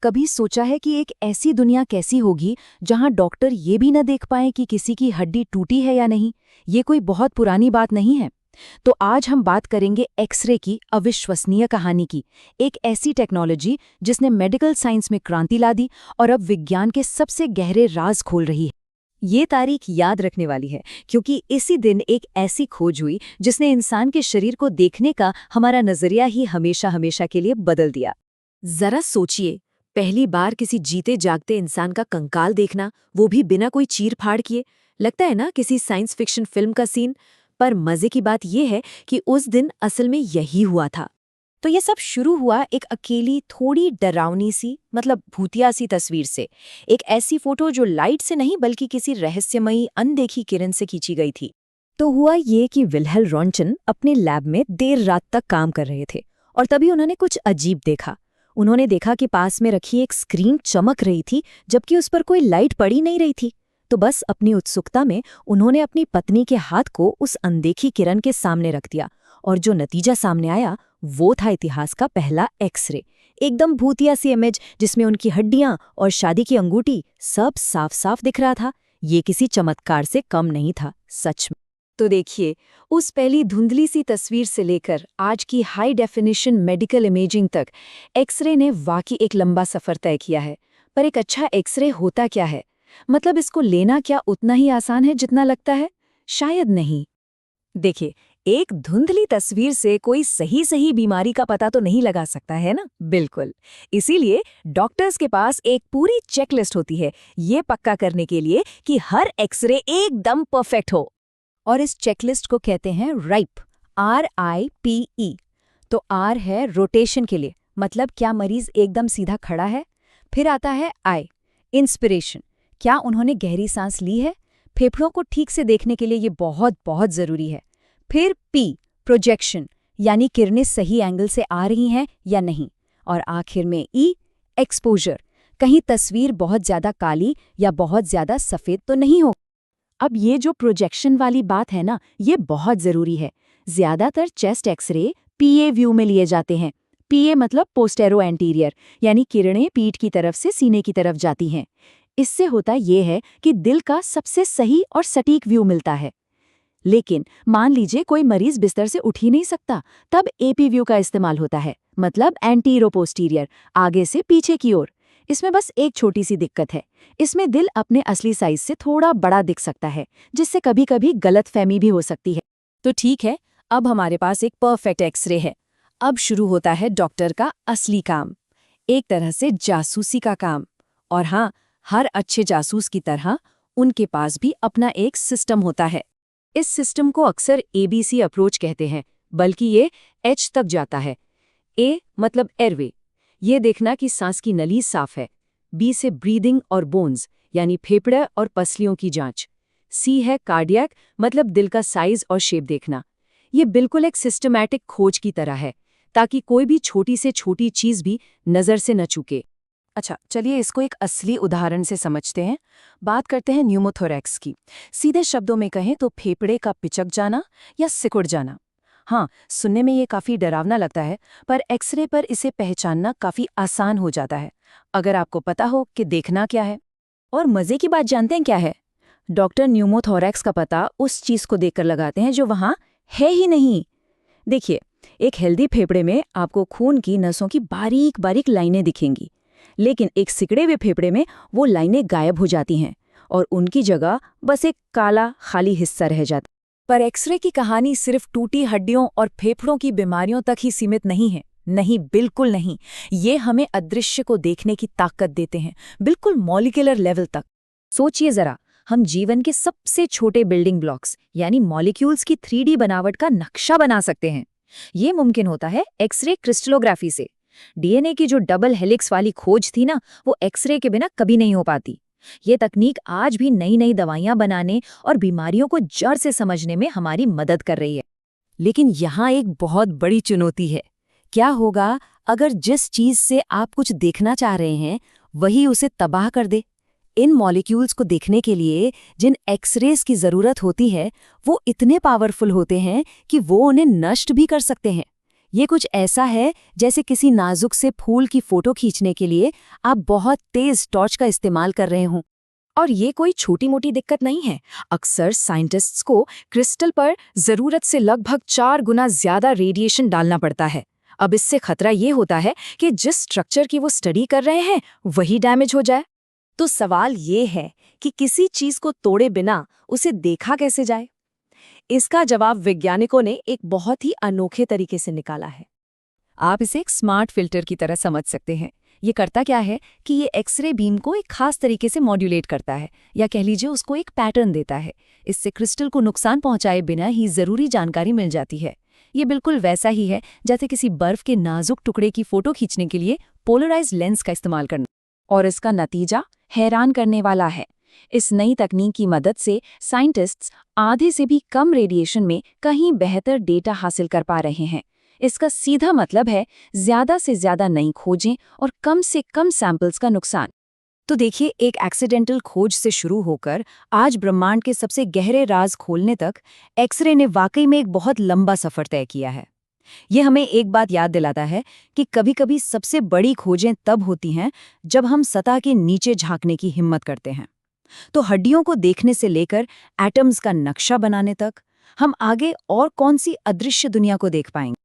कभी सोचा है कि एक ऐसी दुनिया कैसी होगी जहां डॉक्टर ये भी न देख पाएं कि किसी की हड्डी टूटी है या नहीं? ये कोई बहुत पुरानी बात नहीं है। तो आज हम बात करेंगे एक्सरे की अविश्वसनीय कहानी की, एक ऐसी टेक्नोलॉजी जिसने मेडिकल साइंस में क्रांति ला दी और अब विज्ञान के सबसे गहरे राज खोल रही है। ये तारीख याद रखने वाली है क्योंकि इसी दिन एक ऐसी खोज हुई जिसने इंसान के शरीर को देखने का हमारा नजरिया ही हमेशा हमेशा के लिए बदल दिया। जरा सोचिए, पहली बार किसी जीते जागते इंसान का कंकाल देखना, वो भी बिना कोई चीर फाड़ किए। लगता है ना किसी साइंस फिक्शन फिल्म का सीन। पर मजे की बात यह है कि उस दिन असल में यही हुआ था। तो ये सब शुरू हुआ एक अकेली, थोड़ी डरावनी सी, मतलब भूतिया सी तस्वीर से। एक ऐसी फोटो जो लाइट से नहीं बल्कि किसी रहस्यमयी अनदेखी किरण से खींची गई थी। तो हुआ ये कि विल्हेल्म रॉन्टन अपने लैब में देर रात तक काम कर रहे थे और तभी उन्होंने कुछ अजीब देखा। उन्होंने देखा कि पास में रखी एक स्क्रीन चमक रही थी जबकि उस पर कोई लाइट पड़ी नहीं रही थी। तो बस अपनी उत्सुकता में उन्होंने अपनी पत्नी के हाथ को उस अनदेखी किरण के सामने रख दिया और जो नतीजा सामने आया वो था इतिहास का पहला एक्सरे। एकदम भूतिया सी इमेज जिसमें उनकी हड्डियां और शादी की अंगूठी सब साफ साफ दिख रहा था। ये किसी चमत्कार से कम नहीं था, सच में। तो देखिए, उस पहली धुंधली सी तस्वीर से लेकर आज की हाई डेफिनेशन मेडिकल इमेजिंग तक एक्सरे ने वाकई एक लंबा सफर तय किया है। पर एक अच्छा एक्सरे होता क्या है? मतलब इसको लेना क्या उतना ही आसान है जितना लगता है? शायद नहीं। देखिए, एक धुंधली तस्वीर से कोई सही बीमारी का पता तो नहीं लगा सकता है ना? बिल्कुल। इसीलिए डॉक्टर्स के पास एक पूरी चेकलिस्ट होती है ये पक्का करने के लिए कि हर एक्सरे एकदम परफेक्ट हो। और इस चेकलिस्ट को कहते हैं राइप, RIPE। तो R है रोटेशन के लिए, मतलब क्या मरीज एकदम सीधा खड़ा है। फिर आता है I, इंस्पिरेशन, क्या उन्होंने गहरी सांस ली है। फेफड़ों को ठीक से देखने के लिए ये बहुत बहुत जरूरी है। फिर P, प्रोजेक्शन, यानी किरणें सही एंगल से आ रही हैं या नहीं। और आखिर में E, एक्सपोजर, कहीं तस्वीर बहुत ज्यादा काली या बहुत ज्यादा सफेद तो नहीं हो। अब ये जो प्रोजेक्शन वाली बात है ना, ये बहुत जरूरी है। ज्यादातर चेस्ट एक्सरे PA व्यू में लिए जाते हैं। PA मतलब पोस्टेरो एंटीरियर, यानी किरणें पीठ की तरफ से सीने की तरफ जाती हैं। इससे होता ये है कि दिल का सबसे सही और सटीक व्यू मिलता है। लेकिन मान लीजिए कोई मरीज बिस्तर से उठ ही नहीं सकता, तब AP व्यू का इस्तेमाल होता है, मतलब एंटीरो पोस्टीरियर, आगे से पीछे की ओर। इसमें बस एक छोटी सी दिक्कत है, इसमें दिल अपने असली साइज से थोड़ा बड़ा दिख सकता है, जिससे कभी कभी गलतफहमी भी हो सकती है। तो ठीक है, अब हमारे पास एक परफेक्ट एक्सरे है। अब शुरू होता है डॉक्टर का असली काम, एक तरह से जासूसी का काम। और हाँ, हर अच्छे जासूस की तरह उनके पास भी अपना एक सिस्टम होता है। इस सिस्टम को अक्सर ABC अप्रोच कहते हैं, बल्कि ये H तक जाता है। A मतलब एयरवे, ये देखना कि सांस की नली साफ है। B से ब्रीदिंग और बोन्स, यानी फेफड़े और पसलियों की जांच। C है कार्डियक, मतलब दिल का साइज और शेप देखना। ये बिल्कुल एक सिस्टमैटिक खोज की तरह है, ताकि कोई भी छोटी से छोटी चीज भी नजर से न चूके। अच्छा, चलिए इसको एक असली उदाहरण से समझते हैं। बात करते हैं न्यूमोथोरैक्स की। सीधे शब्दों में कहें तो फेफड़े का पिचक जाना या सिकुड़ जाना। हाँ, सुनने में ये काफी डरावना लगता है, पर एक्सरे पर इसे पहचानना काफी आसान हो जाता है, अगर आपको पता हो कि देखना क्या है। और मजे की बात जानते हैं क्या है? डॉक्टर न्यूमोथोरैक्स का पता उस चीज को देखकर लगाते हैं जो वहां है ही नहीं। देखिए, एक हेल्दी फेफड़े में आपको खून की नसों की बारीक बारीक लाइनें दिखेंगी, लेकिन एक सिकड़े हुए फेफड़े में वो लाइनें गायब हो जाती हैं और उनकी जगह बस एक काला खाली हिस्सा रह जाता। पर एक्सरे की कहानी सिर्फ टूटी हड्डियों और फेफड़ों की बीमारियों तक ही सीमित नहीं है। नहीं, बिल्कुल नहीं। ये हमें अदृश्य को देखने की ताकत देते हैं, बिल्कुल मॉलिक्यूलर लेवल तक। सोचिए जरा, हम जीवन के सबसे छोटे बिल्डिंग ब्लॉक्स यानी मॉलिक्यूल्स की 3D बनावट का नक्शा बना सकते हैं। ये मुमकिन होता है एक्सरे क्रिस्टलोग्राफी से। DNA की जो डबल हेलिक्स वाली खोज थी ना, वो एक्सरे के बिना कभी नहीं हो पाती। ये तकनीक आज भी नई नई दवाइयां बनाने और बीमारियों को जड़ से समझने में हमारी मदद कर रही है। लेकिन यहाँ एक बहुत बड़ी चुनौती है। क्या होगा अगर जिस चीज से आप कुछ देखना चाह रहे हैं वही उसे तबाह कर दे? इन मॉलिक्यूल्स को देखने के लिए जिन एक्सरेज की जरूरत होती है वो इतने पावरफुल होते हैं कि वो उन्हें नष्ट भी कर सकते हैं। ये कुछ ऐसा है जैसे किसी नाजुक से फूल की फोटो खींचने के लिए आप बहुत तेज टॉर्च का इस्तेमाल कर रहे हों। और ये कोई छोटी मोटी दिक्कत नहीं है। अक्सर साइंटिस्ट्स को क्रिस्टल पर जरूरत से लगभग 4 गुना ज्यादा रेडिएशन डालना पड़ता है। अब इससे खतरा ये होता है कि जिस स्ट्रक्चर की वो स्टडी कर रहे हैं वही डैमेज हो जाए। तो सवाल ये है कि किसी चीज को तोड़े बिना उसे देखा कैसे जाए? इसका जवाब वैज्ञानिकों ने एक बहुत ही अनोखे तरीके से निकाला है। आप इसे एक स्मार्ट फिल्टर की तरह समझ सकते हैं। ये करता क्या है कि ये एक्सरे बीम को एक खास तरीके से मॉड्यूलेट करता है, या कह लीजिए उसको एक पैटर्न देता है। इससे क्रिस्टल को नुकसान पहुंचाए बिना ही जरूरी जानकारी मिल जाती है। ये बिल्कुल वैसा ही है जैसे किसी बर्फ के नाजुक टुकड़े की फोटो खींचने के लिए पोलराइज्ड लेंस का इस्तेमाल करना। और इसका नतीजा हैरान करने वाला है। इस नई तकनीक की मदद से साइंटिस्ट्स आधे से भी कम रेडिएशन में कहीं बेहतर डेटा हासिल कर पा रहे हैं। इसका सीधा मतलब है ज्यादा से ज्यादा नई खोजें और कम से कम सैंपल्स का नुकसान। तो देखिए, एक एक्सीडेंटल खोज से शुरू होकर आज ब्रह्मांड के सबसे गहरे राज खोलने तक एक्सरे ने वाकई में एक बहुत लंबा सफर तय किया है। ये हमें एक बात याद दिलाता है कि कभी-कभी सबसे बड़ी खोजें तब होती हैं जब हम सतह के नीचे झांकने की हिम्मत करते हैं। तो हड्डियों को देखने से लेकर एटम्स का नक्शा बनाने तक हम आगे और कौन सी अदृश्य दुनिया को देख पाएंगे?